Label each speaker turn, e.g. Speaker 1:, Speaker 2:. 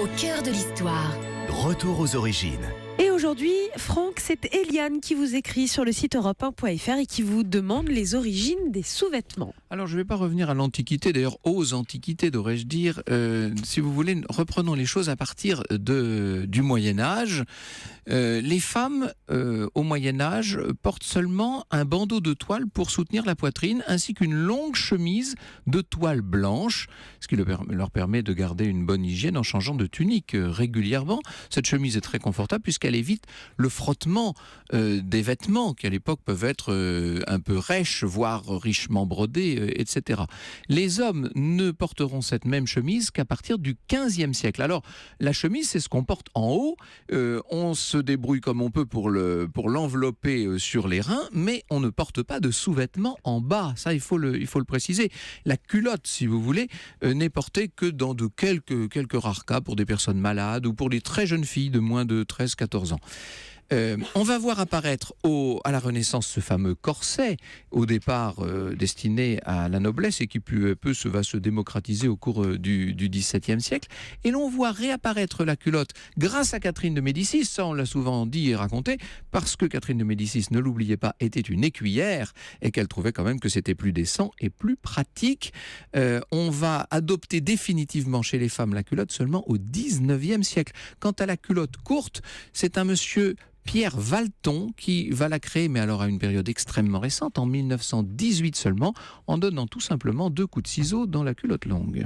Speaker 1: au cœur de l'histoire.
Speaker 2: Retour aux origines.
Speaker 3: Et aujourd'hui, Franck, c'est Eliane qui vous écrit sur le site europe1.fr et qui vous demande les origines des sous-vêtements.
Speaker 4: Alors, je ne vais pas revenir à l'Antiquité, d'ailleurs aux Antiquités, devrais-je dire. Si vous voulez, reprenons les choses à partir du Moyen-Âge. Les femmes, au Moyen-Âge, portent seulement un bandeau de toile pour soutenir la poitrine, ainsi qu'une longue chemise de toile blanche, ce qui leur permet de garder une bonne hygiène en changeant de tunique régulièrement. Cette chemise est très confortable puisqu'elle évite le frottement des vêtements qui à l'époque peuvent être un peu rêches, voire richement brodés, etc. Les hommes ne porteront cette même chemise qu'à partir du XVe siècle. Alors la chemise, c'est ce qu'on porte en haut, on se débrouille comme on peut pour l'envelopper sur les reins, mais on ne porte pas de sous-vêtements en bas, ça il faut le préciser. La culotte, si vous voulez, n'est portée que dans de quelques rares cas pour des personnes malades ou pour les très jeunes filles de moins de 13-14 ans. On va voir apparaître à la Renaissance ce fameux corset, au départ destiné à la noblesse et qui peu à peu va se démocratiser au cours du XVIIe siècle. Et l'on voit réapparaître la culotte grâce à Catherine de Médicis, ça on l'a souvent dit et raconté, parce que Catherine de Médicis, ne l'oubliez pas, était une écuyère et qu'elle trouvait quand même que c'était plus décent et plus pratique. On va adopter définitivement chez les femmes la culotte seulement au XIXe siècle. Quant à la culotte courte, c'est un monsieur Pierre Valton qui va la créer, mais alors à une période extrêmement récente, en 1918 seulement, en donnant tout simplement 2 coups de ciseaux dans la culotte longue.